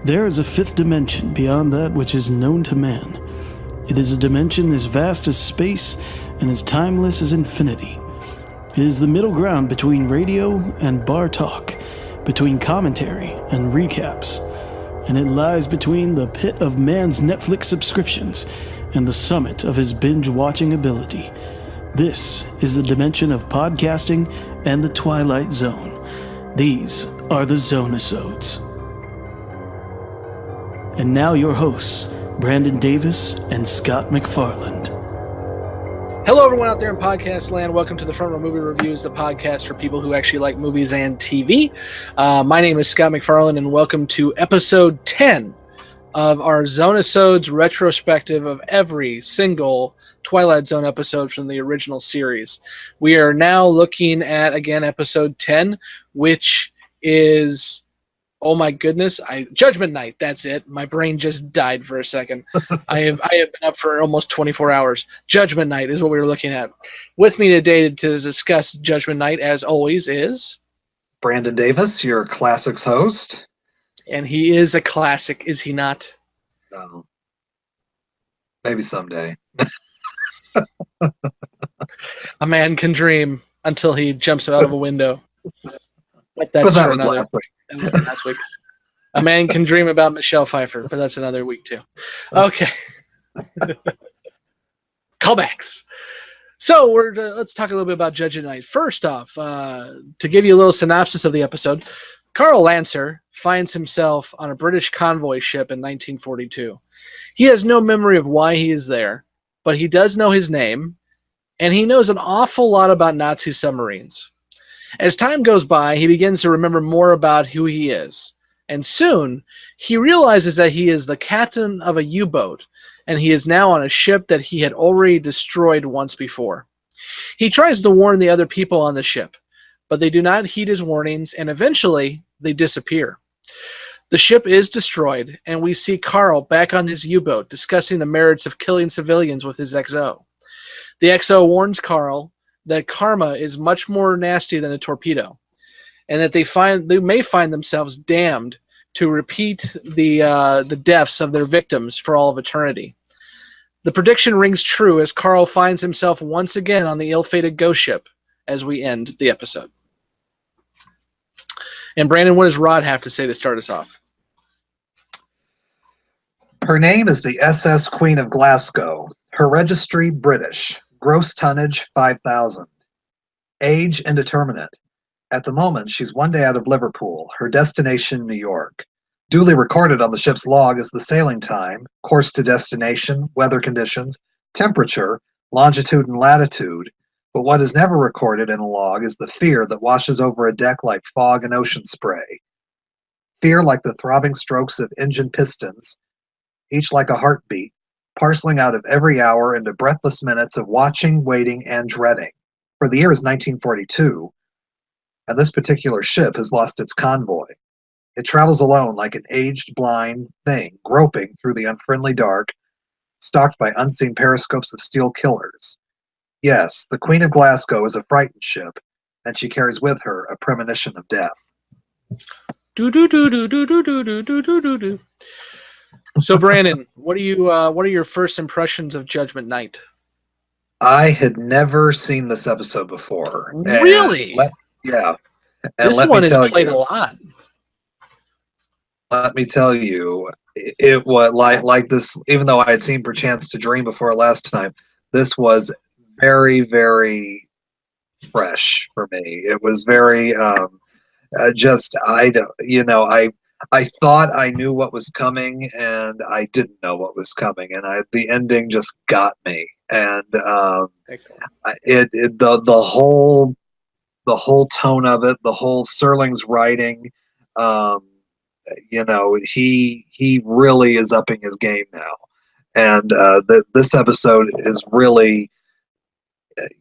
There is a fifth dimension beyond that which is known to man. It is a dimension as vast as space and as timeless as infinity. It is the middle ground between radio and bar talk, between commentary and recaps, and it lies between the pit of man's Netflix subscriptions and the summit of his binge-watching ability. This is the dimension of podcasting and the Twilight Zone. These are the Zone-i-Sodes. And now your hosts, Brandon Davis and Scott McFarland. Hello, everyone out there in podcast land. Welcome to the Front Row Movie Reviews, the podcast for people who actually like movies and TV. My name is Scott McFarland, and welcome to episode 10 of our Zone-i-Sodes retrospective of every single Twilight Zone episode from the original series. We are now looking at, again, episode 10, which is... oh my goodness! Judgment Night. That's it. My brain just died for a second. I have been up for almost 24 hours. Judgment Night is what we were looking at. With me today to discuss Judgment Night, as always, is Brandon Davis, your classics host. And he is a classic, is he not? No. Maybe someday. A man can dream until he jumps out of a window. But that was last week. Last week. A man can dream about Michelle Pfeiffer, but that's another week too. Okay. Callbacks. So let's talk a little bit about Judgment Night. First off, to give you a little synopsis of the episode, Carl Lancer finds himself on a British convoy ship in 1942. He has no memory of why he is there, but he does know his name, and he knows an awful lot about Nazi submarines. As time goes by, he begins to remember more about who he is, and soon he realizes that he is the captain of a U-boat, and he is now on a ship that he had already destroyed once before. He tries to warn the other people on the ship, but they do not heed his warnings, and eventually they disappear. The ship is destroyed, and we see Carl back on his U-boat discussing the merits of killing civilians with his XO. The XO warns Carl that karma is much more nasty than a torpedo, and that they may find themselves damned to repeat the deaths of their victims for all of eternity. The prediction rings true as Carl finds himself once again on the ill-fated ghost ship as we end the episode. And Brandon, what does Rod have to say to start us off? Her name is the SS Queen of Glasgow. Her registry, British. Gross tonnage, 5,000. Age, indeterminate. At the moment, she's one day out of Liverpool. Her destination, New York. Duly recorded on the ship's log is the sailing time, course to destination, weather conditions, temperature, longitude and latitude. But what is never recorded in a log is the fear that washes over a deck like fog and ocean spray. Fear like the throbbing strokes of engine pistons, each like a heartbeat, parceling out of every hour into breathless minutes of watching, waiting, and dreading. For the year is 1942, and this particular ship has lost its convoy. It travels alone like an aged, blind thing, groping through the unfriendly dark, stalked by unseen periscopes of steel killers. Yes, the Queen of Glasgow is a frightened ship, and she carries with her a premonition of death. Do-do-do-do-do-do-do-do-do-do-do. So, Brandon, what are your first impressions of Judgment Night? I had never seen this episode before. Really? Yeah. And this one is played a lot. Let me tell you, it was like this. Even though I had seen Perchance to Dream before last time, this was very, very fresh for me. It was very I thought I knew what was coming, and I didn't know what was coming, and the ending just got me. And the whole tone of it, the whole Serling's writing, he really is upping his game now, and this episode is really.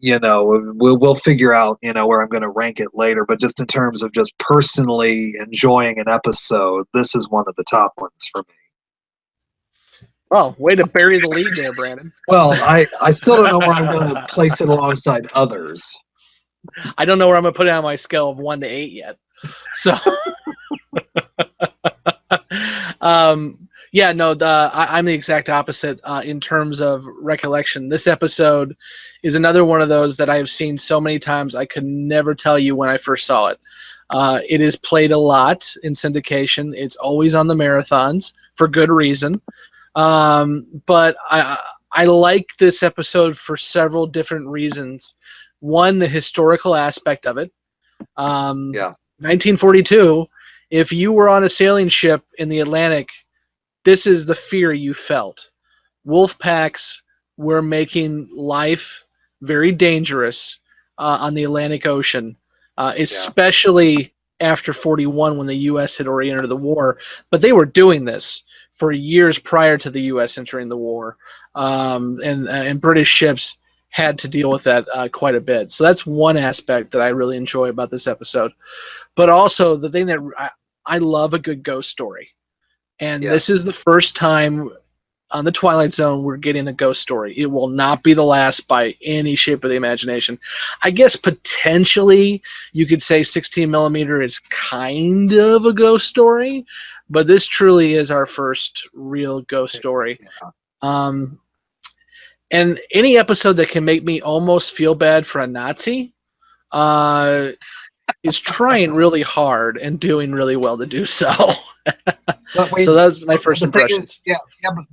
We'll figure out, where I'm going to rank it later, but just in terms of just personally enjoying an episode, this is one of the top ones for me. Well, way to bury the lead there, Brandon. Well, I still don't know where I'm going to place it alongside others. I don't know where I'm going to put it on my scale of 1 to 8 yet. So Yeah, no, I'm the exact opposite in terms of recollection. This episode is another one of those that I have seen so many times I could never tell you when I first saw it. It is played a lot in syndication. It's always on the marathons for good reason. But I like this episode for several different reasons. One, the historical aspect of it. 1942, if you were on a sailing ship in the Atlantic, this is the fear you felt. Wolf packs were making life very dangerous on the Atlantic Ocean, especially after 41 when the U.S. had already entered the war. But they were doing this for years prior to the U.S. entering the war, and British ships had to deal with that quite a bit. So that's one aspect that I really enjoy about this episode. But also the thing that I love a good ghost story. And this is the first time on the Twilight Zone we're getting a ghost story. It will not be the last by any shape of the imagination. I guess potentially you could say 16 millimeter is kind of a ghost story, but this truly is our first real ghost story. And any episode that can make me almost feel bad for a Nazi is trying really hard and doing really well to do so. So that's my first impressions.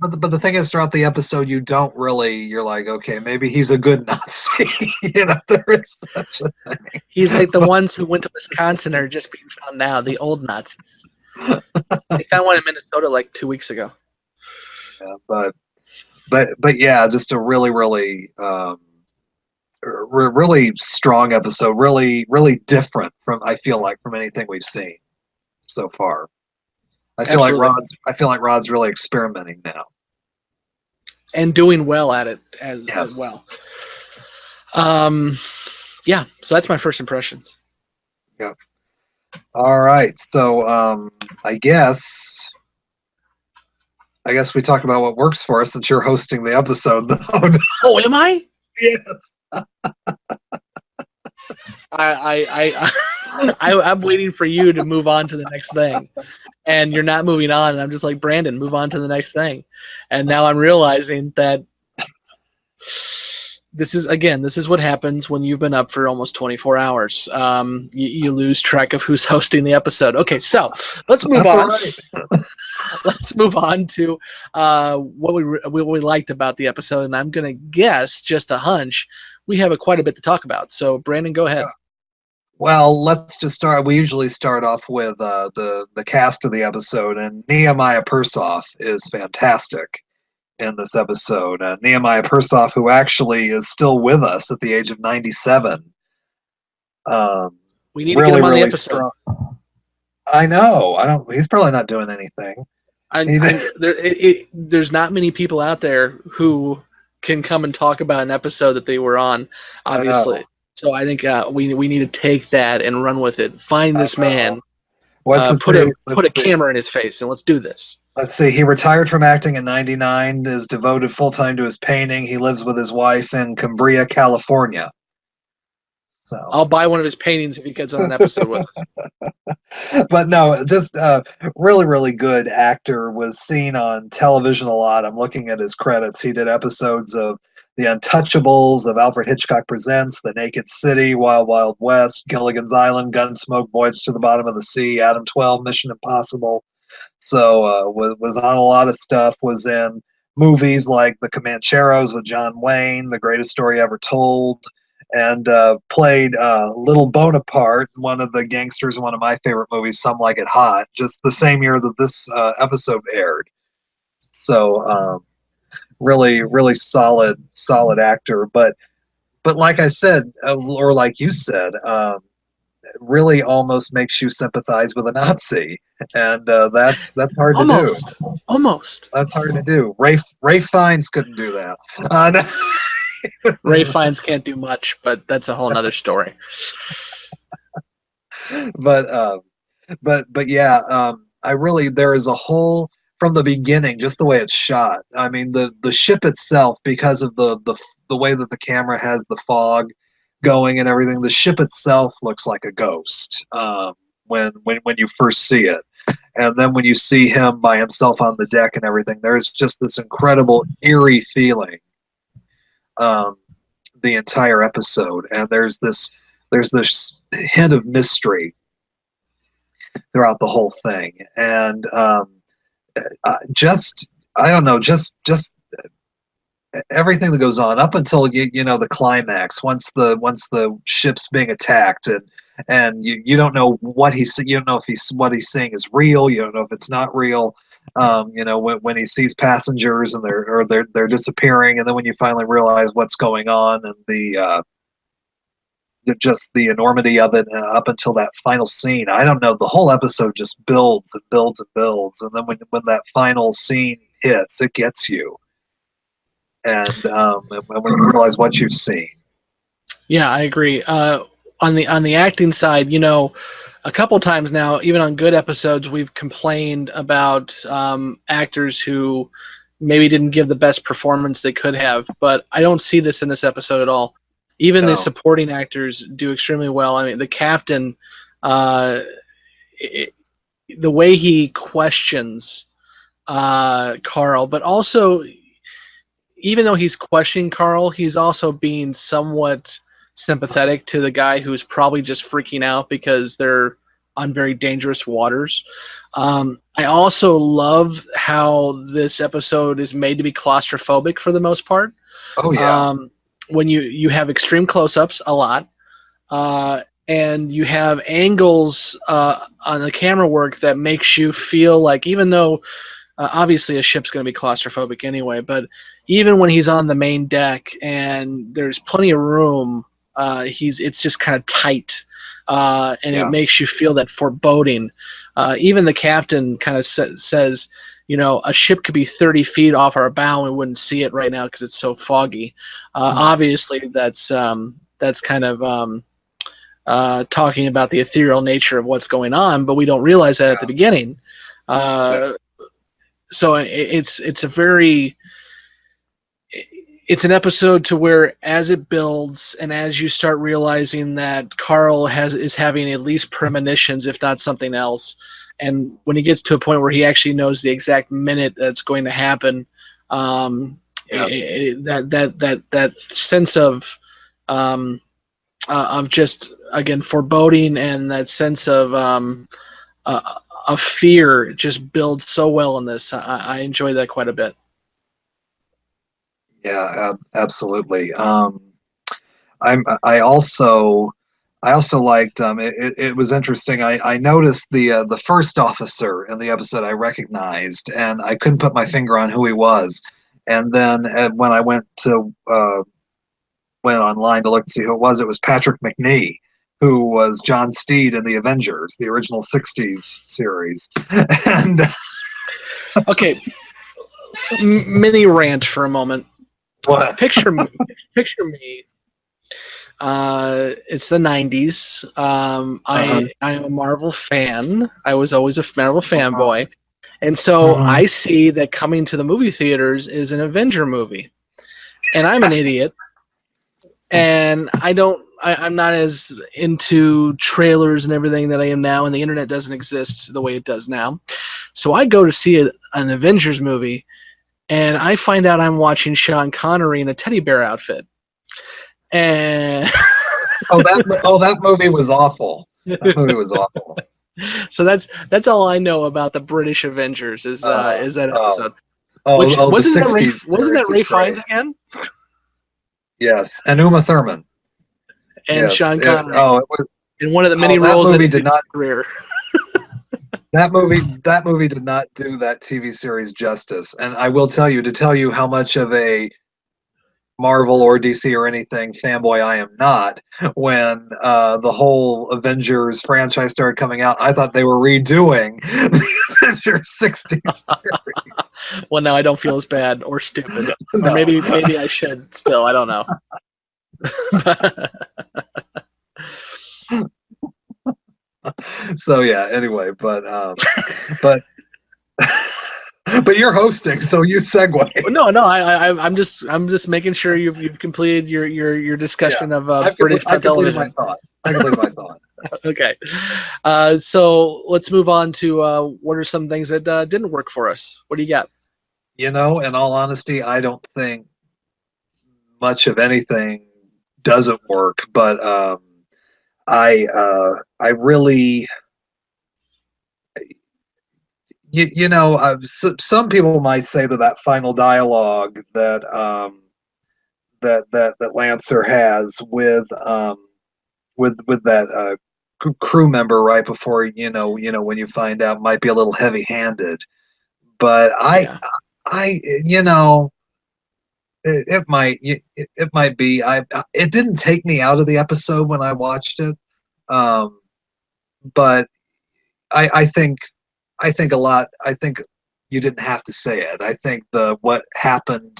But the thing is, throughout the episode, you don't really. You're like, okay, maybe he's a good Nazi. There is such a thing. He's like the ones who went to Wisconsin are just being found now, the old Nazis. They found one in Minnesota like 2 weeks ago. Yeah, but yeah, just a really, really, really strong episode. Really, really different from, I feel like, from anything we've seen so far. I feel like Rod's really experimenting now, and doing well at it as well. Yeah. So that's my first impressions. Yeah. All right. So I guess we talk about what works for us since you're hosting the episode, though. Oh, am I? Yes. I'm waiting for you to move on to the next thing, and you're not moving on, and I'm just like, Brandon, move on to the next thing. And now I'm realizing that this is what happens when you've been up for almost 24 hours. You lose track of who's hosting the episode. Okay, so let's move on. Right. Let's move on to what we liked about the episode, and I'm gonna guess, just a hunch, we have quite a bit to talk about. So Brandon, go ahead. Well, let's just start. We usually start off with the cast of the episode, and Nehemiah Persoff is fantastic in this episode. Nehemiah Persoff, who actually is still with us at the age of 97. We need to get him on the episode. Strong. I know. He's probably not doing anything. There's not many people out there who can come and talk about an episode that they were on, obviously. So I think we need to take that and run with it. Find this man. Put a camera in his face and let's do this. Let's see. He retired from acting in '99. Is devoted full time to his painting. He lives with his wife in Cambria, California. So. I'll buy one of his paintings if he gets on an episode with us. But no, just really, really good actor. Was seen on television a lot. I'm looking at his credits. He did episodes of The Untouchables, of Alfred Hitchcock Presents, The Naked City, Wild Wild West, Gilligan's Island, Gunsmoke, Voyage to the Bottom of the Sea, Adam 12, Mission Impossible. So was on a lot of stuff. Was in movies like The Comancheros with John Wayne, The Greatest Story Ever Told, and played Little Bonaparte, one of the gangsters in one of my favorite movies, Some Like It Hot, just the same year that this episode aired. So really, really solid actor. But like I said, or like you said, really almost makes you sympathize with a Nazi, and that's hard to do. Almost. That's hard to do. Ray Fiennes couldn't do that. No. Ray Fiennes can't do much, but that's a whole other story. But yeah, there is a whole, from the beginning, just the way it's shot. I mean, the ship itself, because of the way that the camera has the fog going and everything, the ship itself looks like a ghost when you first see it. And then when you see him by himself on the deck and everything, there's just this incredible eerie feeling the entire episode. And there's this hint of mystery throughout the whole thing. And I don't know, just everything that goes on up until you know the climax. Once the ship's being attacked, and you don't know what you don't know if what he's seeing is real. You don't know if it's not real. You know, when he sees passengers and they're disappearing, and then when you finally realize what's going on, and just the enormity of it up until that final scene. I don't know. The whole episode just builds and builds and builds, and then when that final scene hits, it gets you. And when you realize what you've seen. Yeah, I agree. On the acting side, you know, a couple times now, even on good episodes, we've complained about actors who maybe didn't give the best performance they could have. But I don't see this in this episode at all. Even the supporting actors do extremely well. I mean, the captain, the way he questions Carl, but also, even though he's questioning Carl, he's also being somewhat sympathetic to the guy who's probably just freaking out because they're on very dangerous waters. I also love how this episode is made to be claustrophobic for the most part. Oh, yeah. When you have extreme close-ups a lot, and you have angles on the camera work that makes you feel like, even though obviously a ship's going to be claustrophobic anyway, but even when he's on the main deck and there's plenty of room, it's just kind of tight, and it makes you feel that foreboding. Even the captain kind of says, you know, a ship could be 30 feet off our bow and we wouldn't see it right now because it's so foggy. Obviously, that's kind of talking about the ethereal nature of what's going on, but we don't realize that at the beginning. So it's an episode to where, as it builds and as you start realizing that Carl is having at least premonitions, if not something else, and when he gets to a point where he actually knows the exact minute that's going to happen, that sense of just, again, foreboding, and that sense of fear just builds so well in this. I enjoy that quite a bit. Yeah, absolutely. I also liked. It was interesting. I noticed the first officer in the episode I recognized, and I couldn't put my finger on who he was. And then when I went online to look to see who it was Patrick McNee, who was John Steed in the Avengers, the original '60s series. And okay, mini rant for a moment. What? Picture me. It's the 90s. I am a Marvel fan. I was always a Marvel fanboy. And so I see that coming to the movie theaters is an Avenger movie. And I'm an idiot. And I'm not as into trailers and everything that I am now, and the internet doesn't exist the way it does now. So I go to see an Avengers movie, and I find out I'm watching Sean Connery in a teddy bear outfit. And that movie was awful. That movie was awful. So that's all I know about the British Avengers is that episode. Wasn't that Ray Fiennes again? Yes, and Uma Thurman. And Sean Connery. In one of the many roles in his career. That movie did not do that TV series justice. And I will tell you how much of a Marvel or DC or anything fanboy I am not, when the whole Avengers franchise started coming out, I thought they were redoing the Avengers '60s series. Well, now I don't feel as bad or stupid. No. Or maybe I should still. I don't know. So yeah, anyway, but you're hosting, so you segue. No, I'm just making sure you've completed your discussion of British television. I completed my thought. Okay. So let's move on to what are some things that didn't work for us? What do you got? In all honesty, I don't think much of anything doesn't work, but I really, some people might say that final dialogue that Lancer has with that crew member right before when you find out might be a little heavy-handed, but Yeah. it might be. It didn't take me out of the episode when I watched it, but I think a lot. I think you didn't have to say it. I think what happened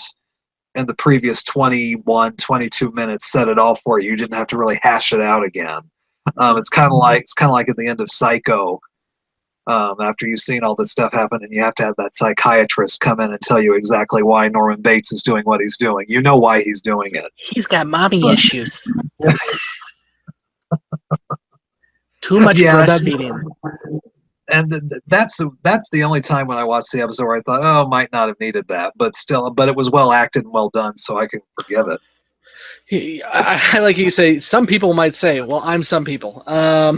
in the previous 21, 22 minutes said it all for you. You didn't have to really hash it out again. It's kind of like at the end of Psycho. After you've seen all this stuff happen, and you have to have that psychiatrist come in and tell you exactly why Norman Bates is doing what he's doing. You know why he's doing it. He's got mommy issues. Too much breastfeeding. That's the only time when I watched the episode where I thought, oh, might not have needed that, but it was well acted and well done, so I can forgive it. I like you say. Some people might say, "Well, I'm some people." I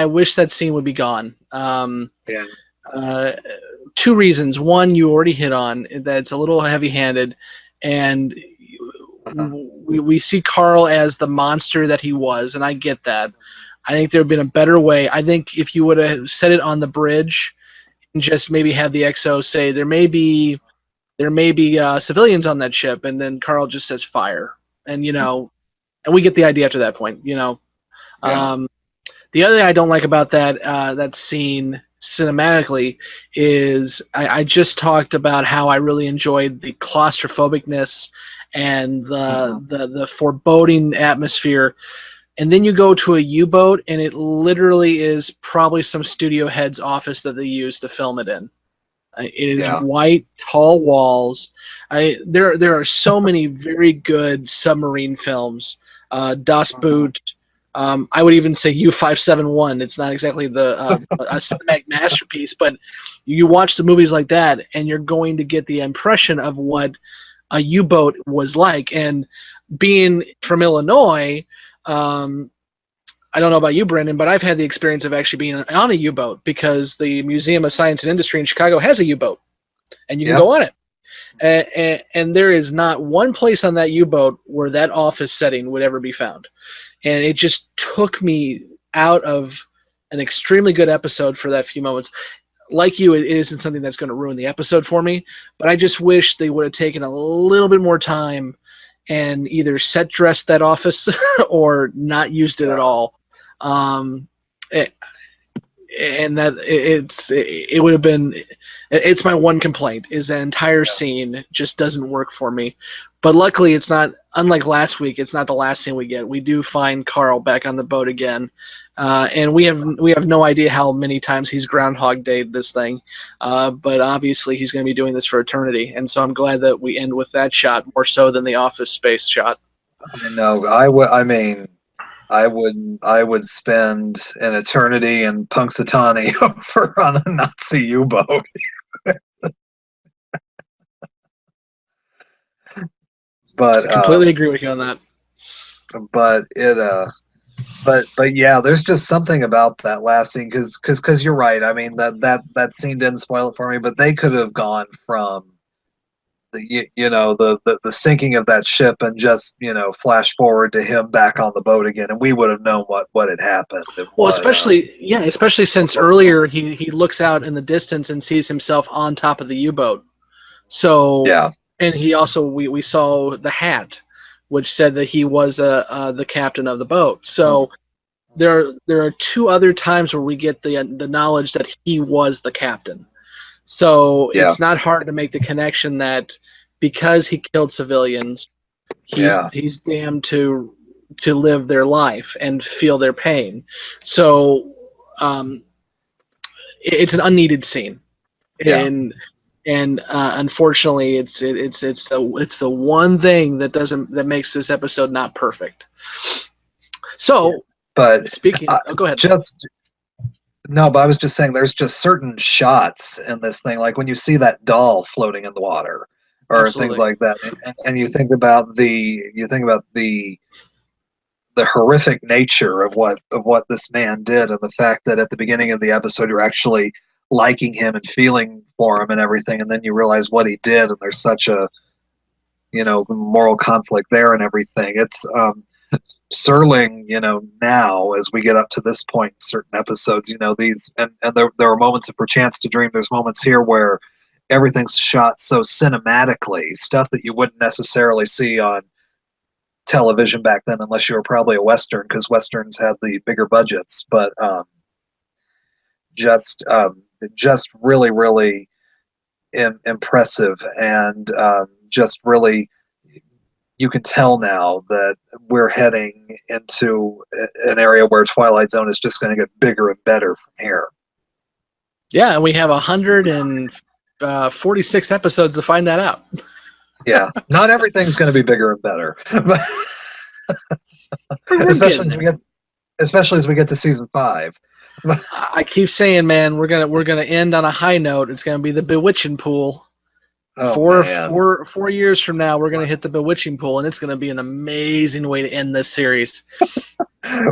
wish that scene would be gone. Yeah. Two reasons. One, you already hit on that it's a little heavy-handed, and we see Carl as the monster that he was, and I get that. I think there would have been a better way. I think if you would have said it on the bridge and just maybe had the XO say there may be civilians on that ship, and then Carl just says fire, and and we get the idea after that point. Yeah. The other thing I don't like about that scene cinematically is I just talked about how I really enjoyed the claustrophobicness and the foreboding atmosphere. And then you go to a U-boat, and it literally is probably some studio head's office that they used to film it in. It is white, tall walls. There are so many very good submarine films. Das Boot. I would even say U-571. It's not exactly a cinematic masterpiece, but you watch the movies like that, and you're going to get the impression of what a U-boat was like. And being from Illinois, I don't know about you, Brendan, but I've had the experience of actually being on a U-boat because the Museum of Science and Industry in Chicago has a U-boat, and you can go on it. And there is not one place on that U-boat where that office setting would ever be found. And it just took me out of an extremely good episode for that few moments. Like you, it isn't something that's going to ruin the episode for me, but I just wish they would have taken a little bit more time and either set dressed that office or not used it at all. It would have been. It's my one complaint is that entire scene just doesn't work for me. But luckily, it's not. Unlike last week, it's not the last scene we get. We do find Carl back on the boat again, and we have no idea how many times he's Groundhog Day'd this thing. But obviously, he's going to be doing this for eternity, and so I'm glad that we end with that shot more so than the Office Space shot. I know. I would spend an eternity in Punxsutawney over on a Nazi U-boat. But I completely agree with you on that. But yeah, there's just something about that last scene because you're right. I mean that scene didn't spoil it for me, but they could have gone from the sinking of that ship and just flash forward to him back on the boat again, and we would have known what had happened. Well, especially since earlier he looks out in the distance and sees himself on top of the U-boat. So yeah. And he also we saw the hat, which said that he was the captain of the boat. So there are two other times where we get the knowledge that he was the captain. So it's not hard to make the connection that because he killed civilians, he's damned to live their life and feel their pain. So it's an unneeded scene, and unfortunately, it's the one thing that makes this episode not perfect. So But Speaking, go ahead. but I was just saying, there's just certain shots in this thing, like when you see that doll floating in the water, or Absolutely. things like that, and you think about the horrific nature of what this man did, and the fact that at the beginning of the episode you're actually liking him and feeling for him and everything, and then you realize what he did, and there's such a moral conflict there and everything. It's Serling, now as we get up to this point in certain episodes, these and there are moments of Perchance to Dream. There's moments here where everything's shot so cinematically, stuff that you wouldn't necessarily see on television back then, unless you were probably a Western, because Westerns had the bigger budgets. But just really, really impressive, and just really, you can tell now that we're heading into an area where Twilight Zone is just going to get bigger and better from here. Yeah, and we have 146 episodes to find that out. Yeah, not everything's going to be bigger and better, but especially as we get to season 5. I keep saying, man, we're gonna end on a high note. It's gonna be the bewitching pool. Oh, 4 years from now, we're gonna hit the bewitching pool, and it's gonna be an amazing way to end this series.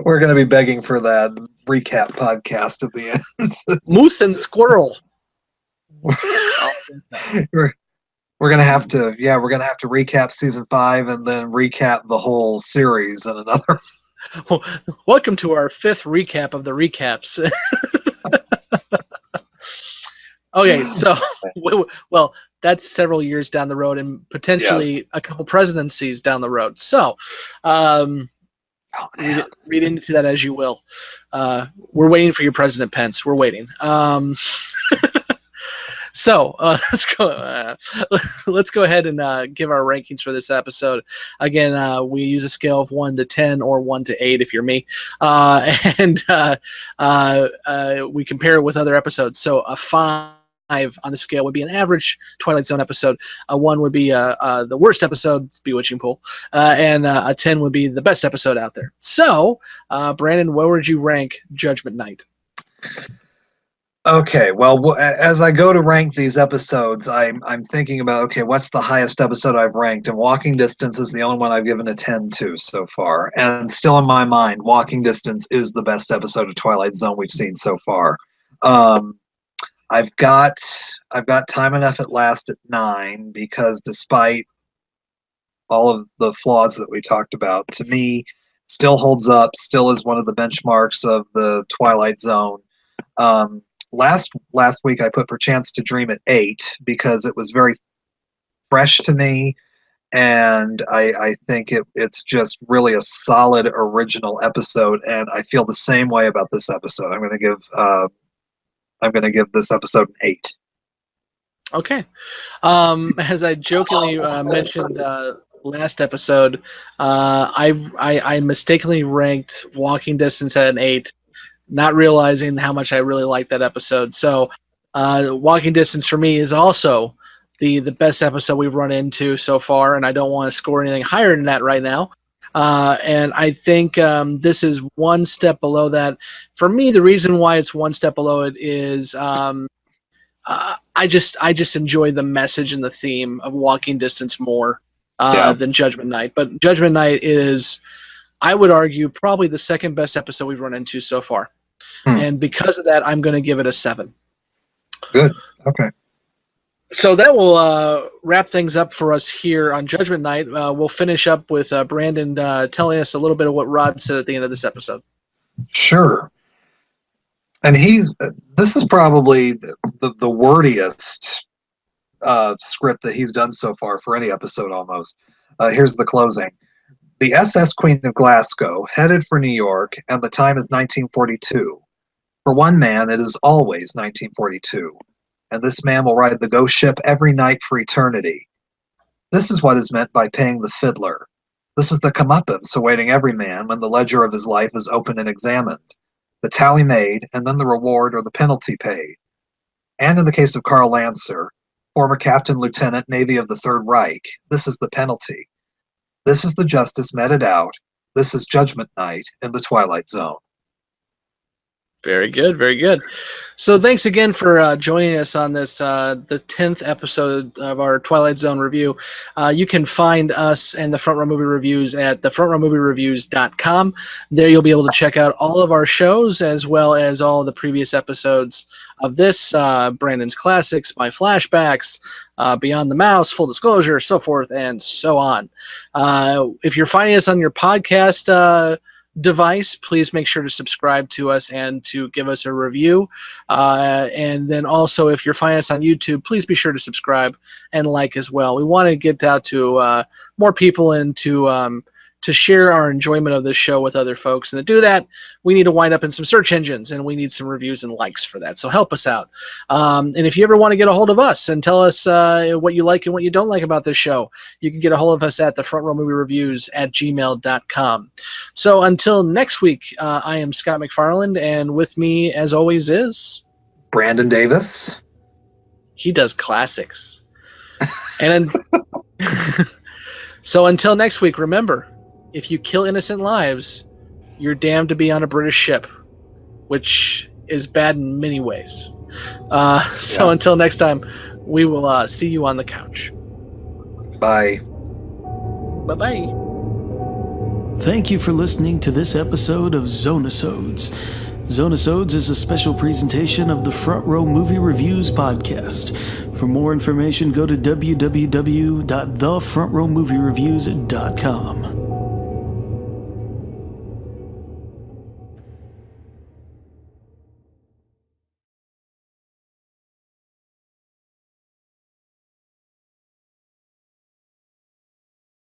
We're gonna be begging for that recap podcast at the end. Moose and squirrel. We're gonna have to recap season 5 and then recap the whole series in another. Welcome to our 5th recap of the recaps. Okay, so well, that's several years down the road, and potentially a couple presidencies down the road. So, read into that as you will. We're waiting for your President Pence. We're waiting. So let's go. Let's go ahead and give our rankings for this episode. Again, we use a scale of 1 to 10 or 1 to 8 if you're me, and we compare it with other episodes. So a 5 on the scale would be an average Twilight Zone episode. A 1 would be the worst episode, Bewitching Pool, and a 10 would be the best episode out there. So, Brandon, where would you rank Judgment Night? Okay, well, as I go to rank these episodes, I'm thinking about, okay, what's the highest episode I've ranked? And Walking Distance is the only one I've given a 10 to so far. And still in my mind, Walking Distance is the best episode of Twilight Zone we've seen so far. I've got Time Enough at Last at 9, because despite all of the flaws that we talked about, to me, still holds up, still is one of the benchmarks of the Twilight Zone. Last week I put Perchance to Dream at 8 because it was very fresh to me, and I think it's just really a solid original episode, and I feel the same way about this episode. I'm going to give this episode an 8. Okay. As I jokingly mentioned last episode, I mistakenly ranked Walking Distance at an 8. Not realizing how much I really liked that episode. So Walking Distance for me is also the best episode we've run into so far, and I don't want to score anything higher than that right now. And I think this is one step below that. For me, the reason why it's one step below it is I just enjoy the message and the theme of Walking Distance more than Judgment Night. But Judgment Night is, I would argue, probably the second best episode we've run into so far. And because of that, I'm going to give it a 7. Good. Okay. So that will wrap things up for us here on Judgment Night. We'll finish up with Brandon telling us a little bit of what Rod said at the end of this episode. Sure. And this is probably the wordiest script that he's done so far for any episode almost. Here's the closing. The SS Queen of Glasgow headed for New York, and the time is 1942. For one man, it is always 1942, and this man will ride the ghost ship every night for eternity. This is what is meant by paying the fiddler. This is the comeuppance awaiting every man when the ledger of his life is opened and examined, the tally made, and then the reward or the penalty paid. And in the case of Karl Lancer, former Captain Lieutenant Navy of the Third Reich, this is the penalty. This is the justice meted out, This is Judgment Night in the Twilight Zone. Very good, very good. So thanks again for joining us on this, the 10th episode of our Twilight Zone review. You can find us and the Front Row Movie Reviews at thefrontrowmoviereviews.com. There you'll be able to check out all of our shows as well as all of the previous episodes of this, Brandon's Classics, My Flashbacks, Beyond the Mouse, Full Disclosure, so forth and so on. If you're finding us on your podcast device, please make sure to subscribe to us and to give us a review. And then also, if you're finding us on YouTube, please be sure to subscribe and like as well. We want to get out to more people and to share our enjoyment of this show with other folks. And to do that, we need to wind up in some search engines, and we need some reviews and likes for that. So help us out. And if you ever want to get a hold of us and tell us what you like and what you don't like about this show, you can get a hold of us at thefrontrowmoviereviews@gmail.com. So until next week, I am Scott McFarland, and with me, as always, is Brandon Davis. He does classics. And so until next week, remember, if you kill innocent lives, you're damned to be on a British ship, which is bad in many ways. Until next time, we will see you on the couch. Bye. Bye-bye. Thank you for listening to this episode of Zone-i-Sodes. Zone-i-Sodes is a special presentation of the Front Row Movie Reviews podcast. For more information, go to www.thefrontrowmoviereviews.com.